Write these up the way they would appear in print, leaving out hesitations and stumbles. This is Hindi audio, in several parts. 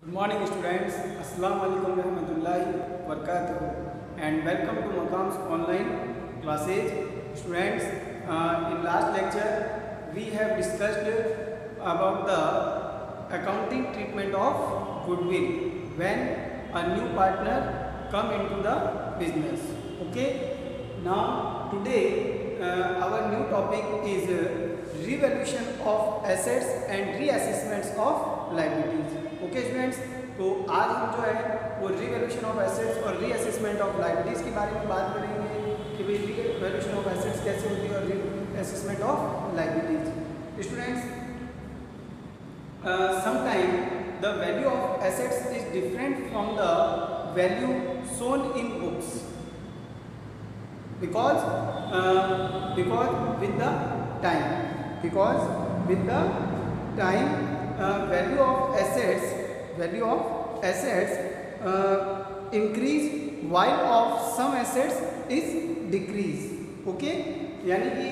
Good morning students, Assalamu alaikum warahmatullahi wabarakatuh and welcome to Maqam's online classes. Students, in last lecture we have discussed about the accounting treatment of goodwill when a new partner come into the business. Okay, now today our new topic is revaluation of assets and reassessments of liabilities. Okay students, तो आज हम जो है वो रिवैल्यूएशन ऑफ एसेट्स और रीअसेसमेंट ऑफ लायबिलिटीज़ के बारे में बात करेंगे कि भाई रिवैल्यूएशन ऑफ एसेट्स कैसे होती है और reassessment of liabilities. Students, sometime the value of assets is different from the value shown in books because with the time value of assets increase while of some assets is decrease. Okay, यानी कि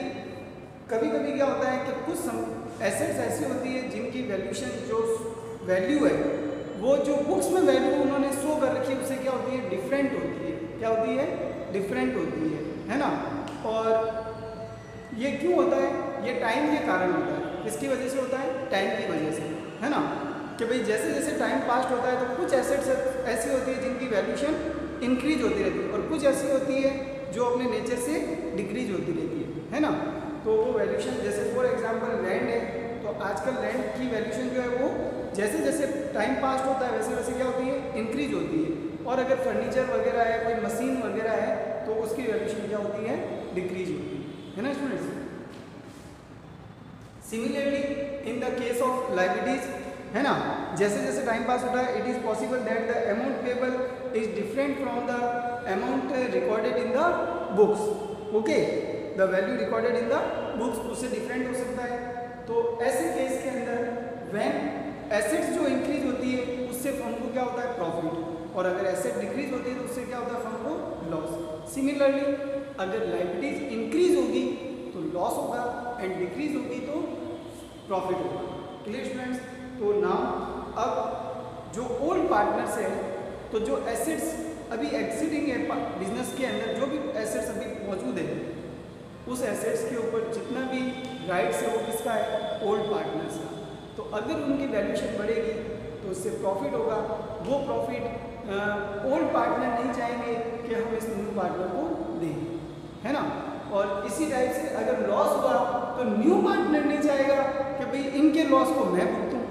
कभी कभी क्या होता है कि कुछ एसेट्स ऐसी होती है जिनकी वैल्यूएशन जो वैल्यू है वो जो बुक्स में वैल्यू उन्होंने शो कर रखी है उससे क्या होती है, डिफरेंट होती है. क्या होती है? डिफरेंट होती है ना. और ये क्यों होता है? ये टाइम के कारण होता है. किसकी वजह से होता है? टाइम की वजह से, है ना. कि भाई जैसे जैसे टाइम पास्ट होता है तो कुछ एसेट्स ऐसी होती है जिनकी वैल्यूएशन इंक्रीज होती रहती है और कुछ ऐसी होती है जो अपने नेचर से डिक्रीज होती रहती है ना. तो वो वैल्यूएशन, जैसे फॉर एग्जांपल लैंड है, तो आजकल लैंड की वैल्यूएशन जो है वो जैसे जैसे टाइम पास्ट होता है वैसे वैसे क्या होती है, इंक्रीज होती है. और अगर फर्नीचर वगैरह है, कोई मशीन वगैरह है, तो उसकी वैल्यूएशन क्या होती है, डिक्रीज होती है ना students. Similarly in the case of liabilities, है ना, जैसे जैसे टाइम पास होता है it is possible that the amount payable is different from the amount recorded in the books. Okay, the value recorded in the books उससे डिफरेंट हो सकता है. तो ऐसे केस के अंदर व्हेन एसेट्स जो इंक्रीज होती है उससे फर्म को क्या होता है, प्रॉफिट. और अगर एसेट डिक्रीज होती है तो उससे क्या होता है, फर्म को लॉस. सिमिलरली अगर लायबिलिटीज इंक्रीज होगी तो लॉस होगा एंड डिक्रीज होगी तो प्रॉफिट होगा. Clear students. तो नाउ अब जो ओल्ड पार्टनर्स है, तो जो एसेट्स अभी एग्जिस्टिंग है बिजनेस के अंदर, जो भी एसेट्स अभी मौजूद है उस एसेट्स के ऊपर जितना भी राइट्स है वो किसका है, ओल्ड पार्टनर्स का. तो अगर उनकी वैल्यूएशन बढ़ेगी तो उससे प्रॉफिट होगा. वो प्रॉफिट ओल्ड पार्टनर नहीं चाहेंगे कि हम इस न्यू पार्टनर को दें, है ना. और इसी टाइप से अगर लॉस हुआ तो न्यू पार्टनर नहीं चाहेगा कि भाई इनके लॉस को मैं भुगतूं,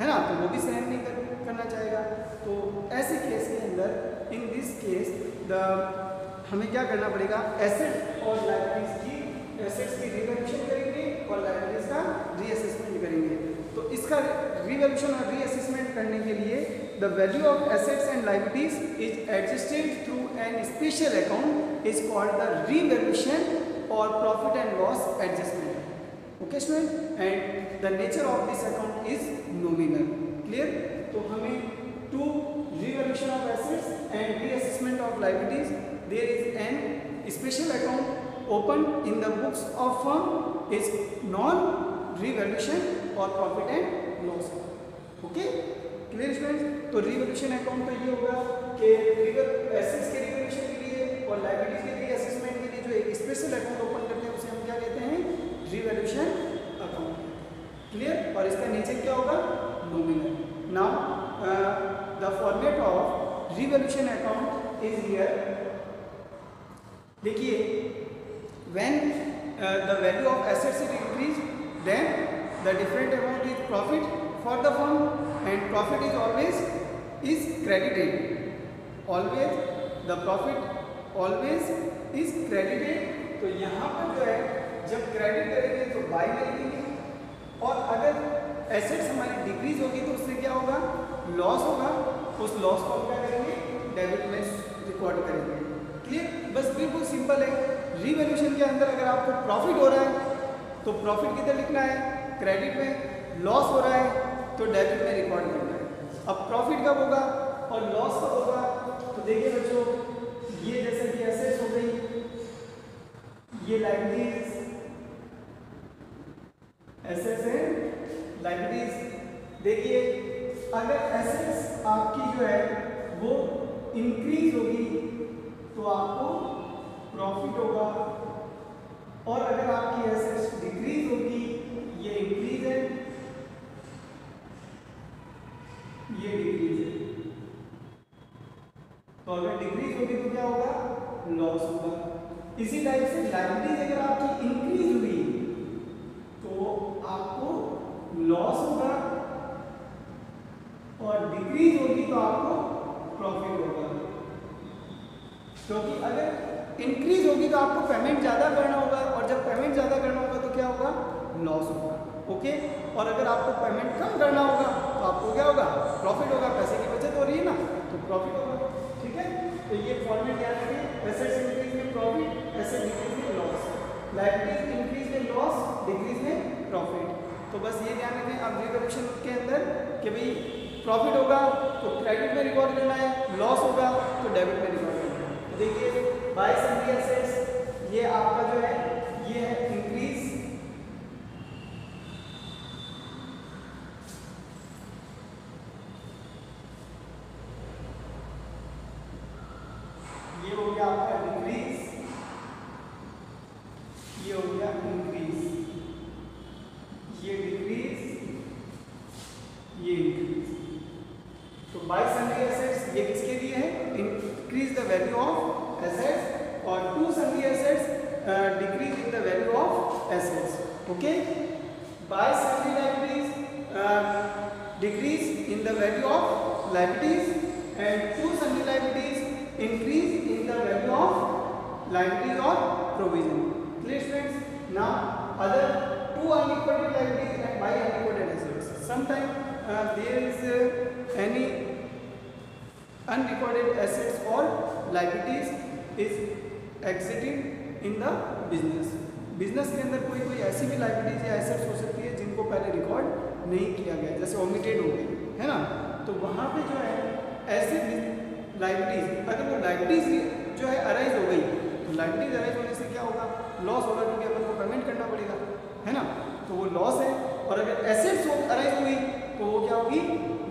है ना, तो वो भी सहन नहीं करना चाहेगा. तो ऐसे केस के अंदर इन दिस केस हमें क्या करना पड़ेगा, एसेट और लायबिलिटीज की, एसेट्स की रिवैल्यूएशन करेंगे और लायबिलिटीज का रीअसेसमेंट करेंगे. तो इसका रिवैल्यूएशन और रीअसेसमेंट करने के लिए the value of assets and liabilities is adjusted through an special account is called the revaluation or profit and loss adjustment. Okay student, and the nature of this account is nominal. Clear. तो हमें to revaluation of assets and reassessment of liabilities there is an special account open in the books of firm is known revaluation or profit and loss. Okay, clear students. तो रिवैल्यूएशन अकाउंट तो ये होगा कि एसेट्स के रिवैल्यूएशन के लिए और लायबिलिटीज के लिए असेसमेंट के लिए जो एक स्पेशल अकाउंट ओपन करते हैं उसे हम क्या कहते हैं, रिवैल्यूएशन अकाउंट. क्लियर. और इसका नेचर क्या होगा, nominal. Now the format of revaluation account is here. देखिए, when the value of assets is increase then the different amount is profit for the firm and profit is always credited. Always the profit always is credited. तो यहाँ पर जो है जब क्रेडिट करेंगे तो बाय में लिखेंगे, और अगर एसेट्स हमारी डिक्रीज होगी तो उससे क्या होगा, लॉस होगा. उस लॉस को हम क्या करेंगे, डेबिट में रिकॉर्ड करेंगे. क्लियर. बस बिल्कुल सिंपल है. रिवैल्यूएशन के अंदर अगर आपको प्रॉफिट हो रहा है तो प्रॉफिट किधर लिखना है, क्रेडिट में. लॉस हो रहा है तो डेबिट में रिकॉर्ड करना है. अब प्रॉफिट कब होगा और लॉस कब होगा, तो देखिए बच्चों, ये जैसे कि एसेट्स हो गई, ये लायबिलिटीज, एसेट्स एंड लायबिलिटीज. देखिए अगर एसेट्स आपकी जो है वो इंक्रीज होगी तो आपको प्रॉफिट होगा, और अगर आपकी एसेट्स डिक्रीज होगी, ये इंक्रीज है, ये डिक्रीज है, तो अगर डिक्रीज होगी तो क्या होगा, लॉस होगा। इसी टाइप से लायबिलिटीज अगर आपकी इंक्रीज हुई तो आपको लॉस होगा, और डिक्रीज होगी तो आपको प्रॉफिट होगा। क्योंकि अगर इंक्रीज होगी तो आपको पेमेंट ज़्यादा करना होगा, और जब पेमेंट ज़्यादा करना होगा तो क्या होगा, लॉस होगा। ओके, और अगर आपको पेमेंट कम करना होगा तो आपको क्या होगा, प्रॉफिट होगा। पैसे की बचत हो रही है ना, तो प्रॉफिट होगा। ठीक है, तो ये फॉर्मेट याद रखिए, एसेट्स इंक्रीज में प्रॉफिट, एसेट डिक्रीज में लॉस, लायबिलिटीज इंक्रीज में लॉस, डिक्रीज में प्रॉफिट। तो बस ये ध्यान रखें अब रिवैल्यूएशन के अंदर कि भाई प्रॉफिट होगा तो क्रेडिट में रिकॉर्ड करना है, लॉस होगा तो डेबिट में रिकॉर्ड करना है। तो देखिए बाय सन्ड्री एसेट्स, ये आपका जो है ये है इंक्रीज, ये हो गया आपका डिक्रीज, ये हो गया इंक्रीज, ये डिक्रीज, ये इंक्रीज। तो बाय सन्ड्री एसेट्स ये किसके लिए है, increase the value of assets, और to sundry assets decrease in the value of assets. Okay, by sundry liabilities decrease in the value of liabilities, and to sundry liabilities increase in the value of liabilities or provision. Clear students? Now other two unrecorded liabilities and by unrecorded assets. Sometimes there is any unrecorded assets or liabilities is exiting in the business. Business के अंदर कोई कोई ऐसी भी लाइबिलिटीज या एसेट्स हो सकती है जिनको पहले रिकॉर्ड नहीं किया गया, जैसे ओमिटेड हो गई है ना, तो वहाँ पे जो है ऐसे लाइबिलिटीज, अगर वो लाइबिलिटीज जो है अराइज हो गई तो लाइबिलिटीज अराइज होने से क्या होगा, लॉस होगा, क्योंकि अपन को पेमेंट करना पड़ेगा, है ना, तो वो लॉस है। और अगर एसेट्स अराइज हुई तो वो क्या होगी,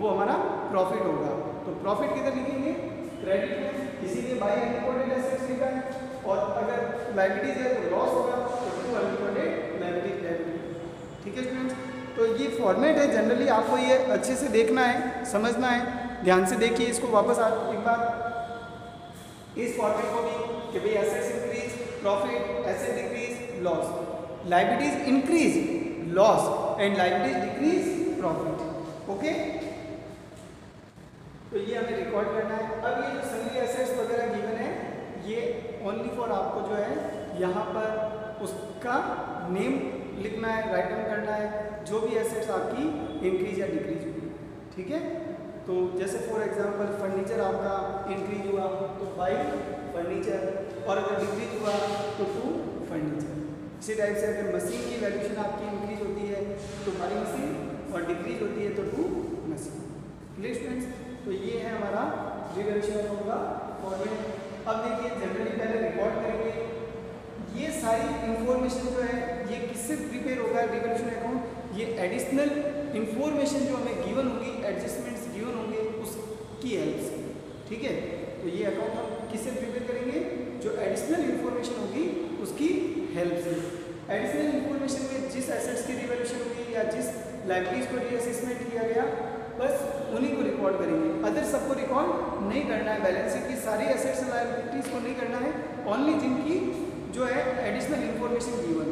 वो हमारा प्रॉफिट होगा। तो प्रॉफिट किधर लिखेंगे, क्रेडिट में, इसीलिए बाय अनरिकॉर्डेड एसेट्स लिखा है, और अगर लाइबिलिटीज है तो लॉस होगा, तो टू अनरिकॉर्डेड लाइबिलिटीज डेबिट। ठीक है स्टूडेंट्स, तो ये फॉर्मेट है, जनरली आपको ये अच्छे से देखना है, समझना है, ध्यान से देखिए इसको वापस एक बार इस फॉर्मेट को भी कि भाई assets increase profit, asset decrease loss, liabilities increase loss and liabilities decrease profit. Okay, तो ये हमें रिकॉर्ड करना है। अब ये जो सन्ड्री एसेट्स वगैरह गिवन है ये ओनली फॉर आपको जो है यहाँ पर उसका नेम लिखना है, राइट डाउन करना है, जो भी एसेट्स आपकी इंक्रीज या डिक्रीज हुई। ठीक है, तो जैसे फॉर एग्जांपल फर्नीचर आपका इंक्रीज हुआ तो बाय फर्नीचर, और अगर डिक्रीज हुआ तो टू फर्नीचर। इसी टाइप से अगर मशीन की वैल्यूएशन आपकी इंक्रीज होती है तो बाय मशीन, और डिक्रीज होती है तो टू मशीन। क्लियर स्टूडेंट्स, तो ये है हमारा रिवैल्यूएशन होगा फॉर्मेट। अब देखिए जनरली पहले रिकॉर्ड करेंगे, ये सारी इंफॉर्मेशन जो है ये किससे प्रिपेयर होगा रिवैल्यूएशन अकाउंट, ये एडिशनल इंफॉर्मेशन जो हमें गिवन होगी, एडजस्टमेंट्स गिवन होंगे उसकी हेल्प से। ठीक है, तो ये अकाउंट हम किससे प्रिपेयर करेंगे, जो एडिशनल इंफॉर्मेशन होगी उसकी हेल्प से। एडिशनल इंफॉर्मेशन में जिस एसेट्स की रिवैल्यूएशन हुई या जिस लायबिलिटीज को रीअसेसमेंट किया गया बस उन्हीं को रिकॉर्ड करेंगे, अदर सबको रिकॉर्ड नहीं करना है। बैलेंस शीट की सारी एसेट्स लायबिलिटीज को नहीं करना है, ओनली जिनकी जो है additional information given.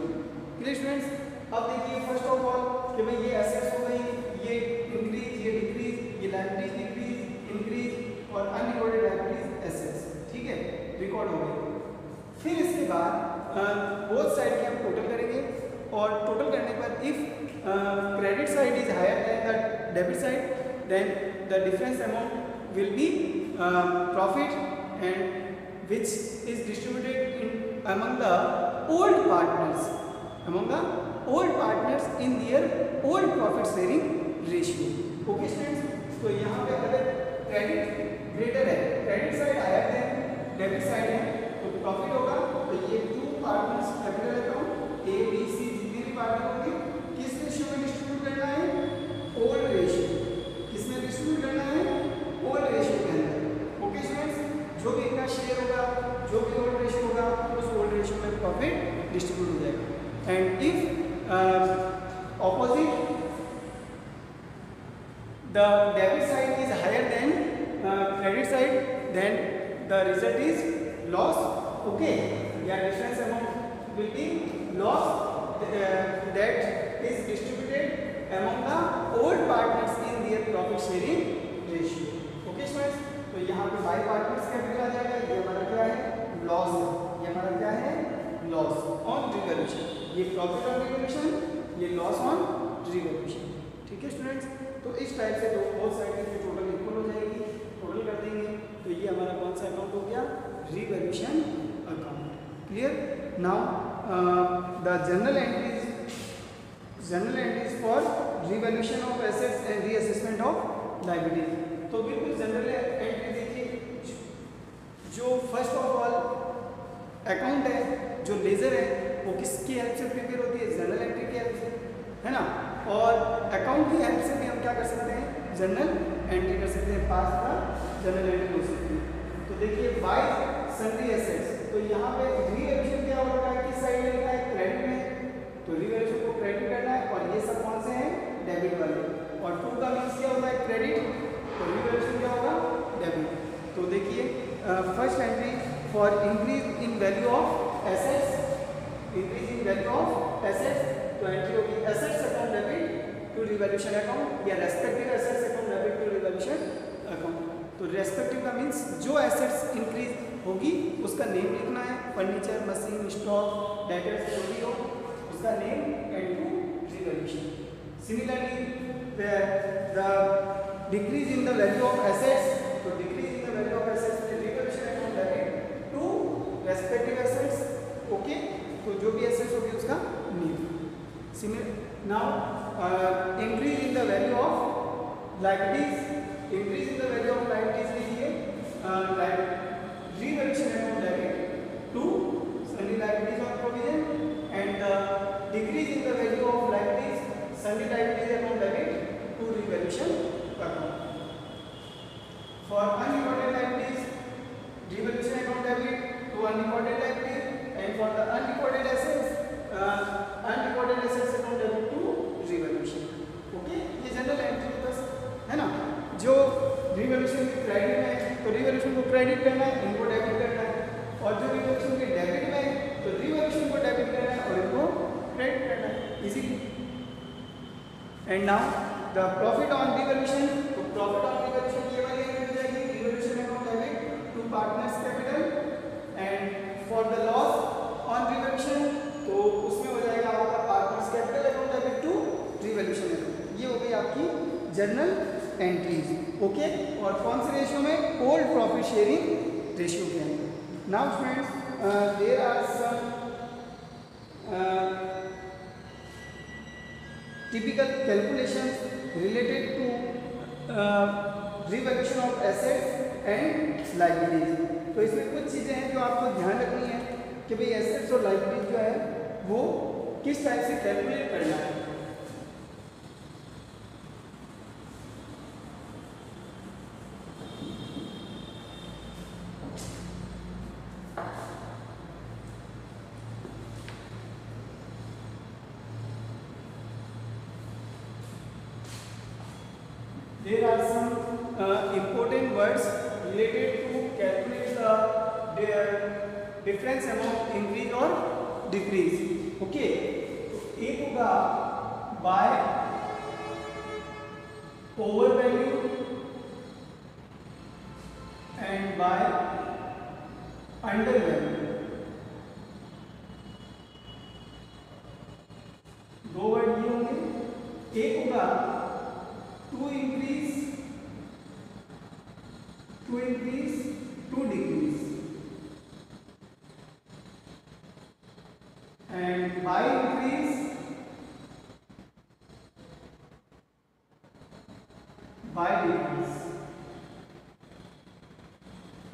Clear students, अब देखिए फर्स्ट ऑफ ऑल कि भाई ये एसेट्स हो गई, ये इंक्रीज, ये डिक्रीज, ये लायबिलिटीज डिक्रीज, इंक्रीज और अनरिकॉर्डेड लायबिलिटीज एसेट्स। ठीक है, रिकॉर्ड हो गई। फिर इसके बाद बोथ साइड के हम टोटल करेंगे, और टोटल करने पर if credit side is higher than the debit side then the difference amount will be profit, and which is distributed in among the old partners in their old profit sharing ratio. Okay students, तो यहाँ पे अगर क्रेडिट ग्रेटर है, credit side higher than debit side है तो प्रॉफिट होगा। तो ये to partners capital account A B C जितने भी पार्टनर होंगे किस रेशियो में डिस्ट्रीब्यूट करना है, ओल्ड रेशियो। किसमें distribute the debit side is higher than credit side, then the result is loss. Okay, yeah, difference amount will be loss that is distributed among the old partners in their profit sharing ratio. Okay students, तो यहाँ पे बाय पार्टनर्स कैपिटल आ जाएगा, ये हमारा क्या है लॉस, ये हमारा क्या है लॉस ऑन रिवॉल्यूशन, ये प्रॉफिट ऑन रिवॉल्यूशन, ये लॉस ऑन रिवॉल्यूशन। ठीक है स्टूडेंट्स, तो इस टाइप से बोथ साइड की टोटल इक्वल हो जाएगी, टोटल कर देंगे तो ये हमारा कौन सा अकाउंट हो गया revolution account. Clear? Now the general entries for revolution of assets and reassessment of liability. तो बिल्कुल जनरल एंट्री देखिए, जो फर्स्ट ऑफ ऑल अकाउंट है, जो लेजर है, वो किसकी हेल्प से प्रिपेयर होती है जनरल एंट्री की हेल्प से, है ना। और अकाउंट की हेल्प से भी हम क्या कर सकते हैं जनरल एंट्री कर सकते हैं, पास का जनरल एंट्री हो सकती है। तो देखिए बाय सन्ड्री एसेट्स, तो यहाँ पे रिवॉल्यूशन क्या हो रहा है, किस साइड में लिखा है क्रेडिट में, तो रिवॉल्यूशन को क्रेडिट करना है और ये सब कौन से हैं डेबिट वाले, और टू का मीन्स क्या होता है क्रेडिट, तो रिवॉल्यूशन क्या होगा डेबिट। तो देखिए first entry for increase in value of assets, increase in value of assets, तो एंट्री होगी assets account debit to revaluation account, या respective assets account debit to revaluation account. तो रेस्पेक्टिव का मीन्स जो एसेट्स इंक्रीज होगी उसका नेम लिखना है, फर्नीचर, मशीन, स्टॉक, डेटर्स जो भी हो उसका name and to revaluation. Similarly the decrease in the value of assets, तो decrease in the value of assets में revaluation account debit to respective assets. Okay, तो जो भी एसेट्स होगी उसका name. Now increase in the value of liabilities, increase in the value of liabilities लीजिए revaluation account debit to sundry liabilities on provision, and decrease in the value of liabilities sundry liabilities account debit to revaluation account. For unrecorded liabilities revaluation account debit to unrecorded liabilities, and for the unrecorded assets unrecorded assets account debit to revaluation. Okay, ये जनरल एंट्री बस है ना। जो रिवॉल्यूशन के क्रेडिट में है तो रिवॉल्यूशन को क्रेडिट करना है, इनको डेबिट करना है, और जो रिवॉल्यूशन के डेबिट में है तो रिवॉल्यूशन को डेबिट करना है और इनको क्रेडिट करना है, easily. And now the profit on revaluation, तो प्रॉफिट ऑन रिवॉल्यूशन ये वाली हो जाएगी revaluation account debit to partners capital, and for the loss on revaluation तो उसमें हो जाएगा आपका partners capital account debit to revaluation account. ये हो गई आपकी जनरल एंट्रीज। ओके, और कौन से रेशियो में ओल्ड प्रॉफिट शेयरिंग रेशियो के अंदर। Now students there are some typical calculations related to revaluation of assets and liabilities. तो इसमें कुछ चीज़ें हैं जो आपको ध्यान रखनी है कि भाई एसेट्स और लायबिलिटीज जो है वो किस टाइप से कैलकुलेट करना है। There are some important words related to calculate the difference among increase or decrease. Okay, तो एक होगा by over value and by under value. दो वर्ड ये होंगे। एक होगा to increase, to decrease, and by increase, by decrease.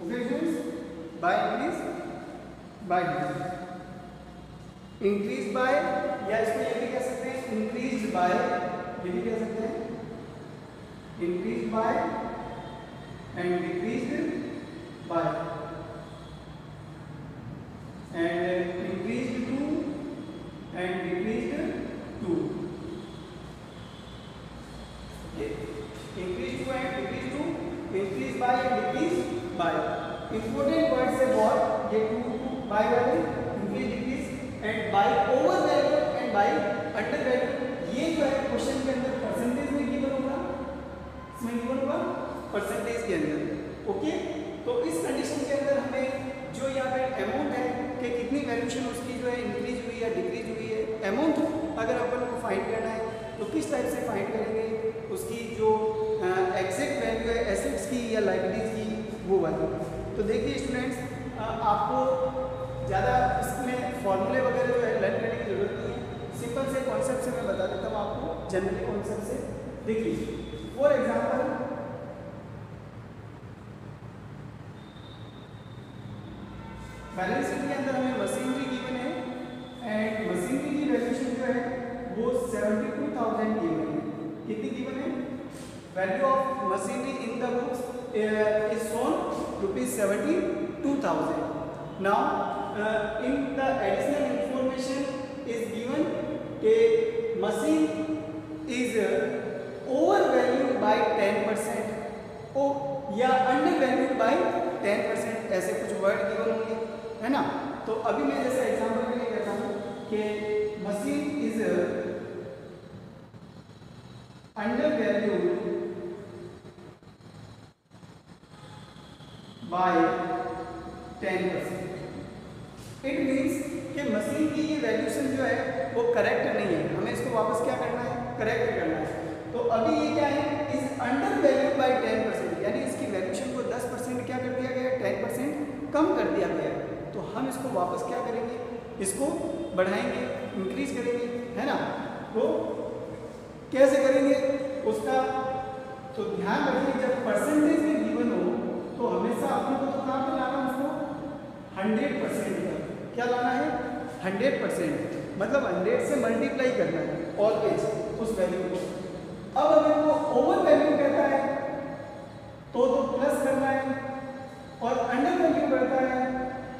Okay students, by increase, by decrease, increase by, या इसको ये भी कह सकते हैं increased by, ये भी कह सकते हैं increased by and decreased by, and increased to and decreased to. Okay, increase to and decrease to, increase by and decrease by. Important words है बहुत ये टू बाय वाले, increase decrease and by, over value and by under value. ये जो है क्वेश्चन के अंदर परसेंटेज में गिवन होगा, इसमें गिवन होगा परसेंटेज के अंदर। ओके, तो इस कंडीशन के अंदर हमें जो यहाँ पे अमाउंट है कि कितनी वैल्यूशन उसकी जो है इंक्रीज हुई या डिक्रीज हुई है, अमाउंट अगर अपन को फाइंड करना है तो किस टाइप से फाइंड करेंगे, उसकी जो एग्जैक्ट वैल्यू है एसेट्स की या लायबिलिटीज की वो वाली। तो देखिए स्टूडेंट्स, आपको ज़्यादा इसमें फॉर्मूले वगैरह जो है लर्न करने की जरूरत नहीं है, सिंपल से कॉन्सेप्ट से मैं बता देता हूँ आपको, जनरली कॉन्सेप्ट से। देखिए फॉर एग्जाम्पल बैलेंस शीट के अंदर हमें मशीनरी गिवन है एंड मशीनरी की वैल्यूशन जो है वो 72,000 गिवन है। कितनी गिवन है? Value of machinery in the books is shown ₹72,000। Now in the additional information is given के machine is over valued by 10% ओ या अंडर वैल्यूड बाय 10%, ऐसे कुछ वर्ड गिवन होंगे, है ना। तो अभी मैं जैसे एग्जांपल के लिए कहता हूँ कि machine is under valued by 10%। It means कि मशीन की ये वैल्यूशन जो है वो करेक्ट नहीं है, हमें इसको वापस क्या करना है, करेक्ट करना है। तो अभी ये क्या है, इज अंडर वैल्यूड बाय 10%, यानी इसकी वैल्यूशन को 10% क्या कर दिया गया, 10% कम कर दिया गया। तो हम इसको वापस क्या करेंगे, इसको बढ़ाएंगे, इंक्रीज करेंगे, है ना। तो कैसे करेंगे उसका, तो ध्यान रखिए जब परसेंटेज में गिवन हो तो हमेशा अपने को तो कहाँ पे लाना है, उसको 100% का क्या लाना है, 100%, मतलब 100 से मल्टीप्लाई करना है ऑलवेज उस वैल्यू को। अब अगर वो ओवर वैल्यू कहता है तो प्लस करना है, और अंडर वैल्यू करता है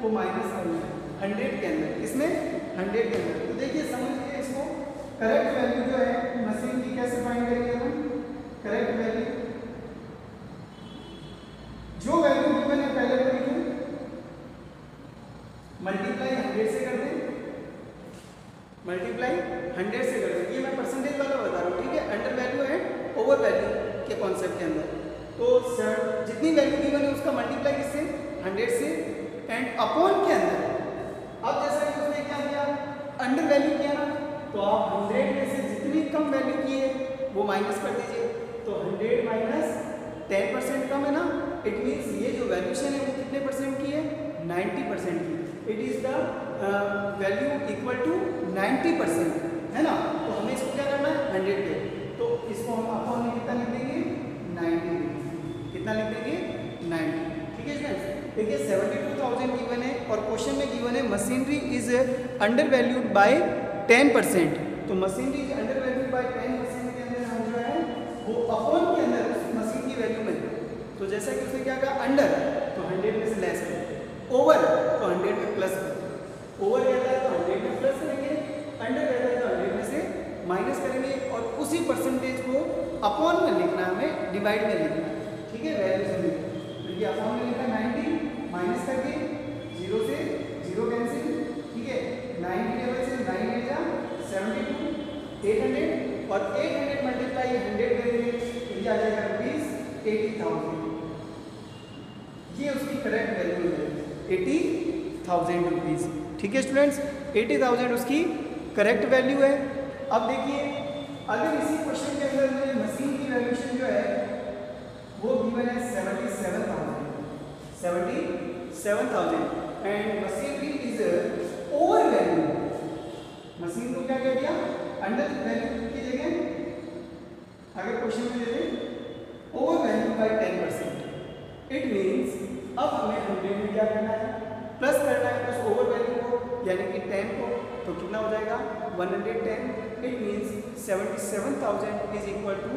तो माइनस करना है 100 के अंदर, इसमें 100 के अंदर। तो देखिए समझिए इसको, करेक्ट वैल्यू जो है मशीन की कैसे फाइंड करेंगे हम, करेक्ट वैल्यू जो वैल्यू गिवन है पहले को लिखें, मल्टीप्लाई 100 से कर दें, मल्टीप्लाई 100 से कर दें। ये मैं परसेंटेज वाला बता रहा हूँ, ठीक है, अंडर वैल्यू है ओवर वैल्यू के कॉन्सेप्ट के अंदर। तो जितनी वैल्यू गिवन है उसका मल्टीप्लाई किससे, 100 से, एंड अपॉन के अंदर अब जैसा कि उसने क्या किया, अंडर वैल्यू किया ना, तो आप 100 में से जितनी कम वैल्यू की है वो माइनस कर दीजिए। तो 100 माइनस 10% कम है ना, इट मीन्स ये जो वैल्यूशन है वो कितने परसेंट की है, 90% की। It is the value equal to 90%, है ना। तो हमें इसको क्या करना है, 100 पे, तो इसको हम अपॉन में कितना लिख देंगे, 90, कितना लिख देंगे, 90, ठीक है स्टूडेंट्स। देखिए 72,000 गिवन है और क्वेश्चन में गिवन है machinery is under valued by 10%। तो machinery is under valued by 10% के अंदर हम जो है वो अपॉन के अंदर उस मशीन की वैल्यू में, तो जैसा कि उसने क्या कहा, अंडर तो 100 में से लेस करें, ओवर तो 100 में प्लस करें। ओवर कहता है तो 100 में प्लस करेंगे, अंडर कहता है तो 100 में से माइनस करेंगे, और उसी परसेंटेज को अपॉन में लिखना, हमें डिवाइड में लिखना है, ठीक है, वैल्यू से लिखना। देखिए अपॉन में लिखा 90 माइनस करके 0 से 0 कैंसिल, ठीक है, 90 लेवल से 9 ले जा 72, 800, और 800 मल्टीप्लाई 100 करेंगे तो ये आ जाएगा ₹80,000। ये उसकी करेक्ट वैल्यू है, 80,000 रुपीज़, ठीक है स्टूडेंट्स, 80,000 उसकी करेक्ट वैल्यू है। अब देखिए अगर इसी क्वेश्चन के अंदर में मशीन की वैल्यूशन जो है वो गिवन है 77,000 and machinery is over value. Machine को क्या कह दिया, अंडर वैल्यू की जगह अगर क्वेश्चन में दे दें over value by 10%, it means अब हमें 100 में क्या करना है, प्लस करना है उस ओवर वैल्यू को, यानी कि 10 को, तो कितना हो जाएगा 110। It means 77,000 is equal to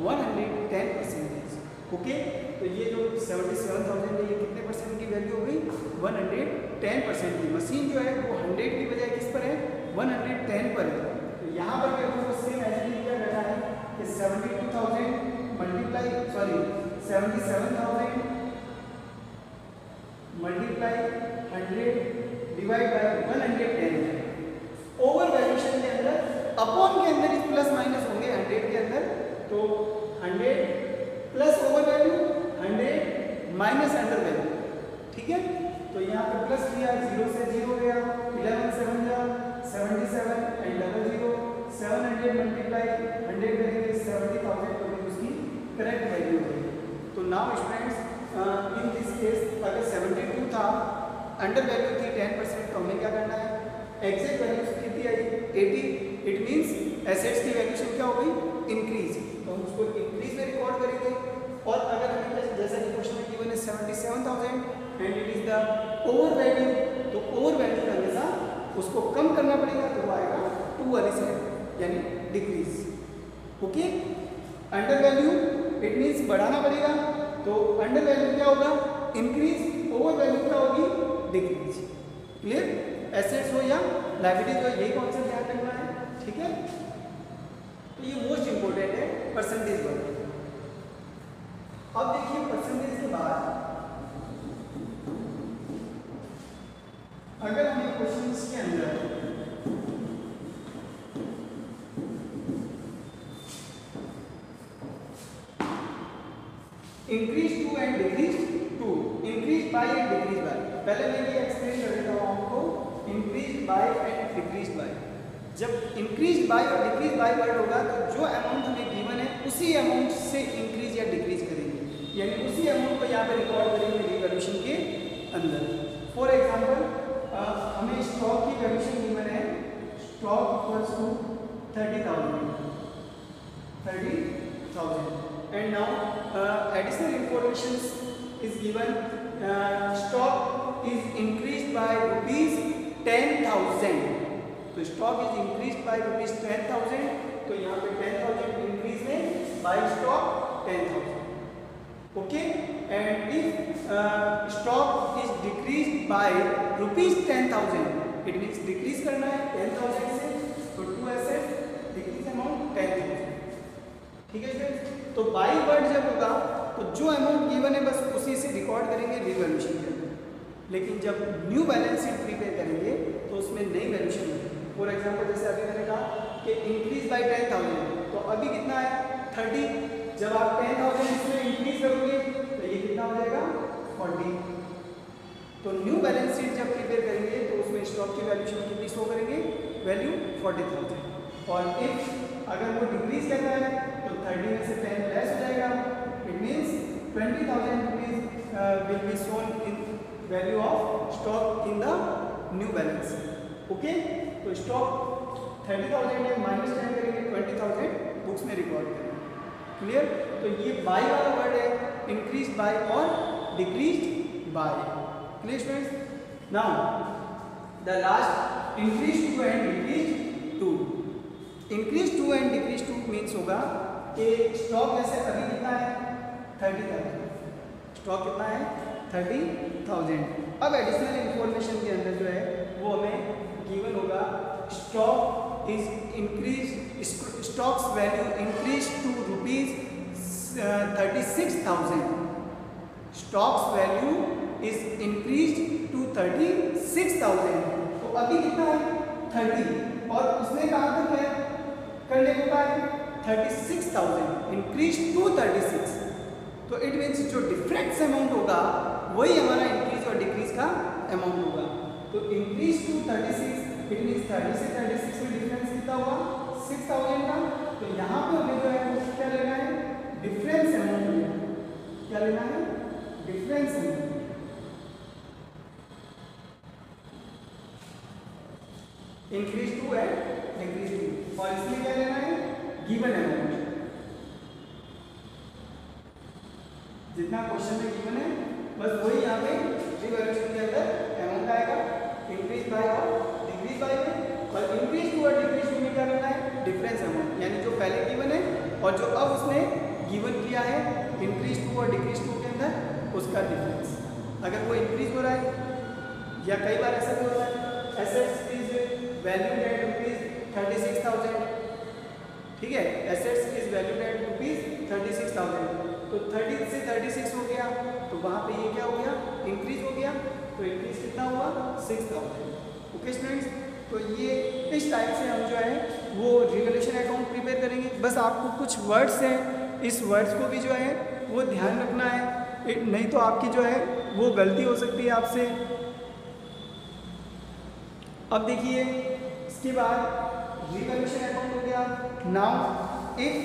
110%। Okay, तो ये जो 77,000 है ये कितने परसेंट की वैल्यू हो गई, 110% की। मशीन जो है वो 100 की बजाय किस पर है, 110 पर है। तो यहाँ पर भी हमको सेम एज इट इज क्या करना है कि 72,000 multiply multiply sorry 77,000 multiply 100 divide by 110। Over valuation के अंदर अपॉन के अंदर इस प्लस माइनस होंगे 100 के अंदर, तो 100 plus over value 100 minus under value, ठीक है। तो यहाँ पे प्लस किया, 0 से 0 गया, 11 7 जा 77 एंड डबल 0, 700 मल्टीप्लाई 100 करेंगे 70,000 तो उसकी करेक्ट वैल्यू होगी। तो now students in this case अगर 72 था, अंडर वैल्यू थी 10%, तो हमें क्या करना है, एग्जैक्ट वैल्यू कितनी आई 80, इट मींस एसेट्स की वैल्यूशन क्या हो गई इंक्रीज, तो हम उसको इंक्रीज में रिकॉर्ड करेंगे। और अगर हमें जैसा कि क्वेश्चन में गिवन है 77,000 and it is the over value, तो ओवर वैल्यू का हमेशा उसको कम करना पड़ेगा, तो वो आएगा 2 वाली साइड यानी decrease. Okay, under value it means बढ़ाना पड़ेगा, तो अंडर वैल्यू क्या होगा इंक्रीज, ओवर वैल्यू क्या होगी डिक्रीज। क्लियर, एसेट्स हो या लायबिलिटीज हो, यही कॉन्सेप्ट ध्यान रखना है, ठीक है। तो ये मोस्ट इंपोर्टेंट है परसेंटेज वर्क। अब देखिए परसेंटेज के बाद अगर हमें क्वेश्चंस के अंदर increase to and decrease to, increase by and decrease by, पहले मैं ये एक्सप्लेन कर देता हूँ आपको, increase by and decrease by. जब इंक्रीज बाय और डिक्रीज बाय वर्ड होगा तो जो अमाउंट हमें गिवन है उसी अमाउंट से इंक्रीज या डिक्रीज करेंगे, यानी उसी अमाउंट को यहाँ पे रिकॉर्ड करेंगे रिवैल्यूएशन के अंदर। फॉर एग्जांपल हमें स्टॉक की वैल्यूएशन गिवन है, stock equals to 30,000 and now additional information is given, stock is increase by ₹10,000, तो स्टॉक इज इंक्रीज बाय ₹10,000, तो यहाँ पे 10,000 इंक्रीज में by stock 10,000। Okay, and if stock is decrease by ₹10,000, it means decrease करना है 10,000 से, तो टू एसेट्स डिक्रीज अमाउंट 10,000, ठीक है फ्रेंड्स। तो बाय वर्ड जब होगा तो जो अमाउंट गिवन है बस उसी से रिकॉर्ड करेंगे रिवैल्यूएशन के अंदर, लेकिन जब न्यू बैलेंस शीट प्रिपेयर करेंगे तो उसमें नई वैल्यूएशन होगी। फॉर एग्जांपल जैसे अभी मैंने कहा कि इंक्रीज बाय 10,000, तो अभी कितना है 30, जब आप 10,000 इसमें इंक्रीज करोगे तो ये कितना हो जाएगा 40। तो न्यू बैलेंस शीट जब प्रिपेयर करेंगे तो उसमें स्टॉक की वैल्यूएशन कितनी शो करेंगे, वैल्यू 40,000। और इफ अगर वो डिक्रीज करना है तो 30 में से 10 लेस हो जाएगा, it means 20,000 rupees will be shown in value of stock in the new balance. Okay, तो स्टॉक 30,000 है, माइनस 10 करेंगे 20,000 बुक्स में रिकॉर्ड करेंगे। क्लियर, तो ये बाय वाला वर्ड है, इंक्रीज बाय और decrease by. Clear students, now the last increase to and decrease to. Increase to and decrease to means होगा कि स्टॉक जैसे अभी कितना है 30,000, स्टॉक कितना है 30,000। अब एडिशनल इंफॉर्मेशन के अंदर जो है वो हमें गिवन होगा, stock is increase, stocks value increase to ₹36,000, stocks value is increase to 36,000। तो अभी कितना है 30 और उसने कहा तक है करने को कहा है 36,000 इंक्रीज टू 36, तो इट मीन्स जो डिफरेंस अमाउंट होगा वही हमारा इंक्रीज और डिक्रीज का अमाउंट होगा। तो इंक्रीज टू 36 इट मीन्स 30 से 36 में डिफरेंस कितना हुआ 6,000 का, तो यहाँ पे हमें जो है क्या लेना है डिफरेंस अमाउंट लेना है, क्या लेना है difference amount. Increase to and decrease to, और इसमें क्या लेना है गिवन अमाउंट, जितना क्वेश्चन में गिवन है बस वही यहाँ पे रिवैल्यूएशन के अंदर अमाउंट आएगा, इंक्रीज बाय और डिक्रीज बाय में। और इंक्रीज टू और डिक्रीज टू में क्या करना है डिफरेंस अमाउंट, यानी जो पहले गिवन है और जो अब उसने गिवन किया है इंक्रीज टू और डिक्रीज टू के अंदर उसका डिफरेंस। अगर वो इंक्रीज हो रहा है या कई बार ऐसा भी होता है एसेट्स इज वैल्यूड एट ₹36,000, ठीक है, एसेट्स इज वैल्यूड एट ₹36,000, तो 30 से 36 हो गया, तो वहाँ पे ये क्या हो गया, इंक्रीज हो गया। तो इंक्रीज कितना हुआ, 6000। ओके स्टूडेंट्स, तो ये इस टाइप से हम जो है वो रिवैल्यूएशन अकाउंट प्रिपेयर करेंगे। बस आपको कुछ वर्ड्स हैं, इस वर्ड्स को भी जो है वो ध्यान रखना है, नहीं तो आपकी जो है वो गलती हो सकती है आपसे। अब देखिए इसके बाद रिवैल्यूएशन अकाउंट हो गया। Now if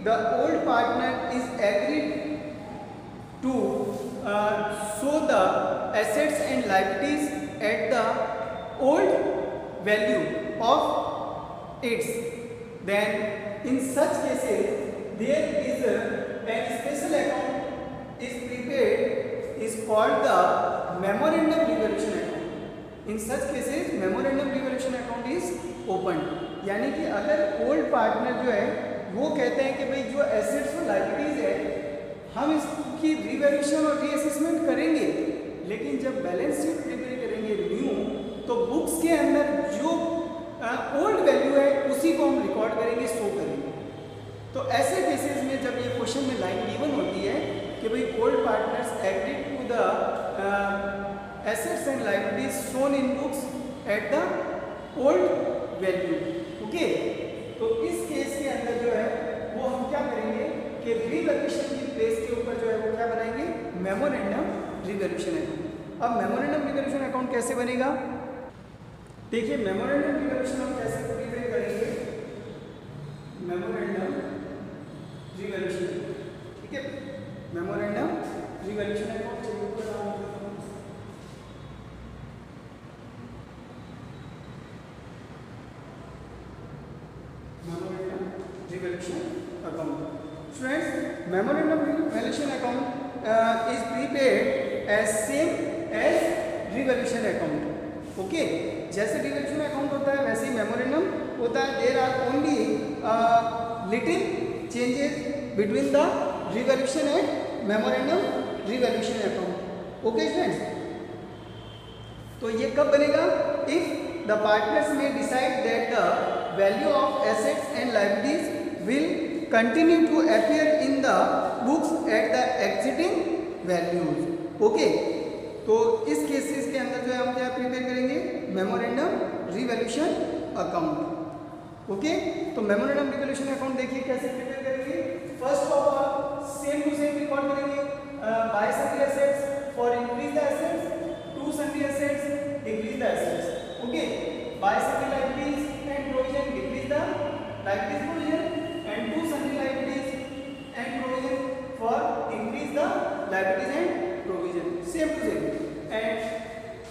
the old partner is agreed to show the assets and liabilities at the old value of its, then in such cases there is a special account is prepared is called the memorandum revaluation account. In such cases memorandum revaluation account is opened. यानी कि अगर ओल्ड पार्टनर जो है वो कहते हैं कि भाई जो एसेट्स और लायबिलिटीज है हम इसकी रिवैल्यूएशन और रीअसेसमेंट करेंगे, लेकिन जब बैलेंस शीट प्रिपेयर करेंगे न्यू, तो बुक्स के अंदर जो ओल्ड वैल्यू है उसी को हम रिकॉर्ड करेंगे, शो करेंगे। तो ऐसे केसेस में जब ये क्वेश्चन में लाइन गिवन होती है कि भाई old partners agreed to the assets and liabilities shown in books at the old value, okay, तो इस केस के अंदर जो है वो हम क्या करेंगे कि रिवैल्यूएशन की प्लेस के ऊपर जो है वो क्या बनाएंगे, मेमोरेंडम रिवैल्यूएशन अकाउंट। अब मेमोरेंडम रिवैल्यूएशन अकाउंट कैसे बनेगा, देखिए मेमोरेंडम रिवैल्यूएशन हम कैसे प्रिपेयर करेंगे, मेमोरेंडम रिवैल्यूएशन, ठीक है, मेमोरेंडम रिवैल्यूएशन अकाउंट चाहिए ऊपर नाम लिखता हूं, memorandum revaluation account. Students, memorandum revaluation account is prepared as same as revaluation account, okay. जैसे रिवैल्यूएशन अकाउंट होता है वैसे ही मेमोरेंडम होता है। There are only little changes between the revaluation and memorandum revaluation account, okay friends. तो ये कब बनेगा, इफ द पार्टनर्स में decide that the value of assets and liabilities will continue to appear in the books at the existing values, okay. तो इस केसेस के अंदर जो है हम क्या प्रिपेयर करेंगे, मेमोरेंडम रिवैल्यूएशन अकाउंट, ओके। तो मेमोरेंडम रिवैल्यूएशन अकाउंट देखिए कैसे प्रिपेयर करेंगे। First of all same to same record करेंगे, by sundry assets for increase the assets, to sundry assets decrease the assets, okay. By sundry liabilities and provision decrease the liabilities provision, and to sundry liabilities and provision for increase the liabilities and provision, same to same, and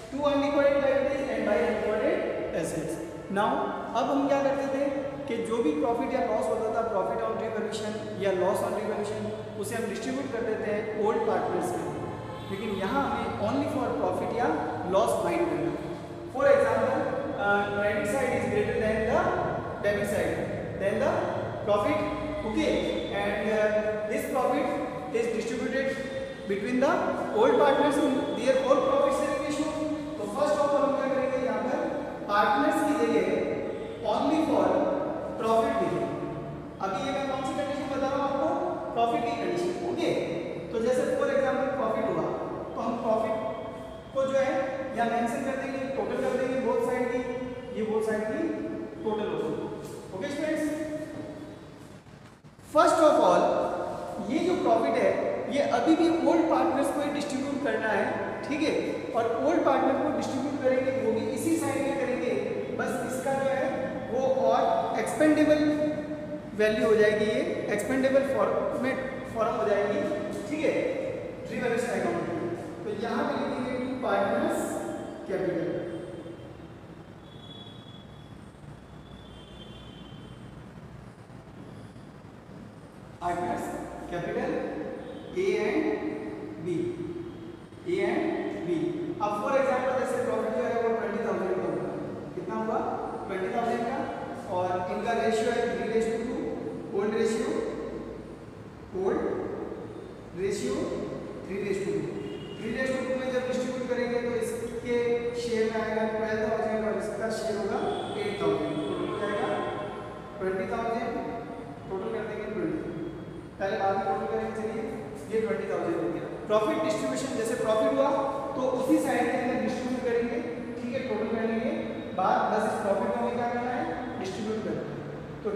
two unrecorded liabilities and by unrecorded assets. Now अब हम क्या करते थे कि जो भी प्रॉफिट या लॉस होता था, प्रॉफिट ऑन रिवैल्यूएशन या लॉस ऑन रिवैल्यूएशन, उसे हम डिस्ट्रीब्यूट कर देते हैं ओल्ड पार्टनर्स में, लेकिन यहाँ हमें ओनली फॉर प्रॉफिट या लॉस फाइंड करना है। For example credit side is greater than the debit side than the profit, okay, and this profit is distributed between the old partners in their whole profit sharing ratio। तो फर्स्ट ऑफ ऑल हम क्या करेंगे, यहाँ पर पार्टनर्स की जगह ओनली फॉर प्रॉफिट लिखेंगे। अभी ये मैं कौन सी कंडीशन बता रहा हूँ आपको, प्रॉफिट की कंडीशन, ओके। तो जैसे फॉर एग्जांपल प्रॉफिट हुआ तो हम प्रॉफिट को जो है यहाँ मेंशन कर देंगे, टोटल कर देंगे बोथ साइड की, ये बोथ साइड की टोटल होगी, okay students. First of all ये जो प्रॉफिट है ये अभी भी ओल्ड पार्टनर्स को डिस्ट्रीब्यूट करना है, ठीक है, और ओल्ड पार्टनर को डिस्ट्रीब्यूट करेंगे वो भी इसी साइड में करेंगे, बस इसका जो है वो और एक्सपेंडेबल वैल्यू हो जाएगी, ये एक्सपेंडेबल फॉर्म हो जाएगी, ठीक है, रिवैल्यूएशन अकाउंट। तो यहाँ पे लिखेंगे to partners capital, partners capital A and B, A and B। अब फॉर एग्जांपल जैसे प्रॉफिट जो है वो 20,000 का होगा, कितना हुआ 20,000 का, और इनका रेशियो है 3:2, ओल्ड रेशियो 3:2 में जब डिस्ट्रीब्यूट करेंगे तो इसके शेयर में आएगा 12,000 और इसका शेयर होगा 8,000, टोटल हो जाएगा 20,000, टोटल कर देंगे 20, पहले बाद में टोटल करेंगे। चलिए ये 20,000 हो गया। प्रॉफिट डिस्ट्रीब्यूशन, जैसे प्रॉफिट हुआ तो उसी साइड के अंदर डिस्ट्रीब्यूट करेंगे, ठीक है, टोटल करने के बाद बस इस प्रॉफिट को हमें क्या करना है, डिस्ट्रीब्यूट करना है। तो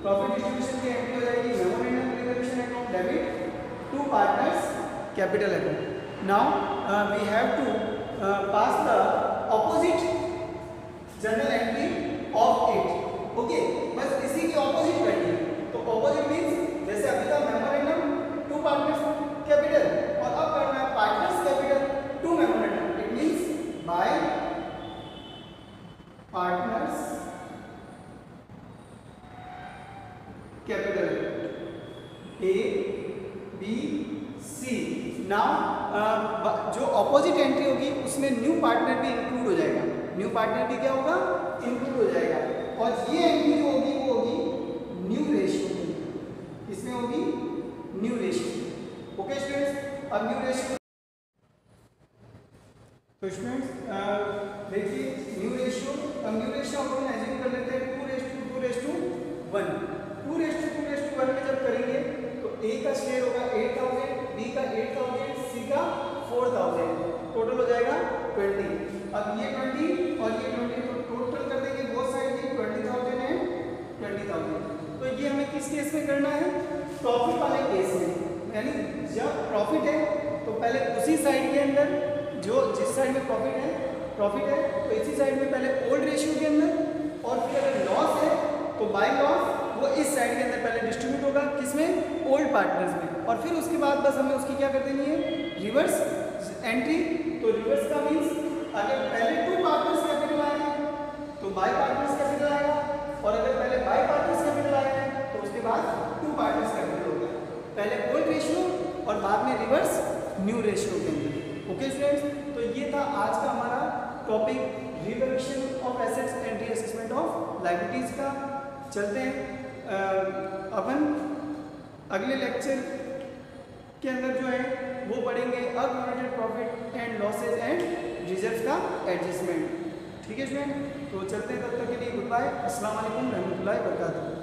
प्रॉफिट डिस्ट्रीब्यूशन की एंट्री हो जाएगी memorandum revaluation account debit to partners capital account. Now we have to pass the opposite journal entry of it. Okay, बस इसी की ऑपोजिट करनी है। तो ऑपोजिट मींस जैसे अभी था मेमोरेंडम टू पार्टनर्स कैपिटल, और अब करना है partners capital to memorandum. It means by partners capital A B C. Now जो ऑपोजिट एंट्री होगी उसमें न्यू पार्टनर भी इंक्लूड हो जाएगा। न्यू पार्टनर भी क्या होगा, इंक्लूड हो जाएगा। और ये एंट्री जो होगी वो होगी न्यू रेशियो की, इसमें होगी न्यू रेशियो। ओके स्टूडेंट्स, अब न्यू रेशियो, तो स्टूडेंट्स देखिए न्यू रेशियो, अब न्यू रेशियो हम लोग एज्यूम कर लेते हैं 2:1। 2:1 में जब करेंगे तो ए का शेयर होगा 8,000, बी का 8,000, सी का 4,000, टोटल हो जाएगा 20। अब ये 20 और ये 20, तो टोटल कर देंगे बोथ साइड की 20,000 है 20,000। तो ये हमें किस केस में करना है, प्रॉफिट वाले केस में। यानी जब प्रॉफिट है तो पहले उसी साइड के अंदर, जो जिस साइड में प्रॉफिट है तो इसी साइड में पहले ओल्ड रेशियो के अंदर, और फिर अगर लॉस है तो बाय लॉस वो इस साइड के अंदर पहले डिस्ट्रीब्यूट होगा, किसमें, ओल्ड पार्टनर्स में। और फिर उसके बाद बस हमें उसकी क्या कर देनी है, रिवर्स एंट्री। तो रिवर्स का मीन्स अगर पहले टू पार्टनर्स कैपिटल आए हैं तो बाय पार्टनर्स कैपिटल आएगा, और अगर पहले बाय पार्टनर्स कैपिटल आए हैं तो उसके बाद टू पार्टनर्स कैपिटल होगा। पहले ओल्ड रेशियो और बाद में रिवर्स न्यू रेशियो के अंदर। ओके स्टूडेंट्स, तो ये था आज का हमारा topic, revaluation of assets and reassessment of liabilities का। चलते हैं अपन अगले लेक्चर के अंदर जो है वो पढ़ेंगे unaudited profit and losses and reserve का एडजस्टमेंट। ठीक है स्टूडेंट, तो चलते हैं, तब तक के लिए गुड बाय, अस्सलाम वालेकुम रहमतुल्लाहि व बरकातहू।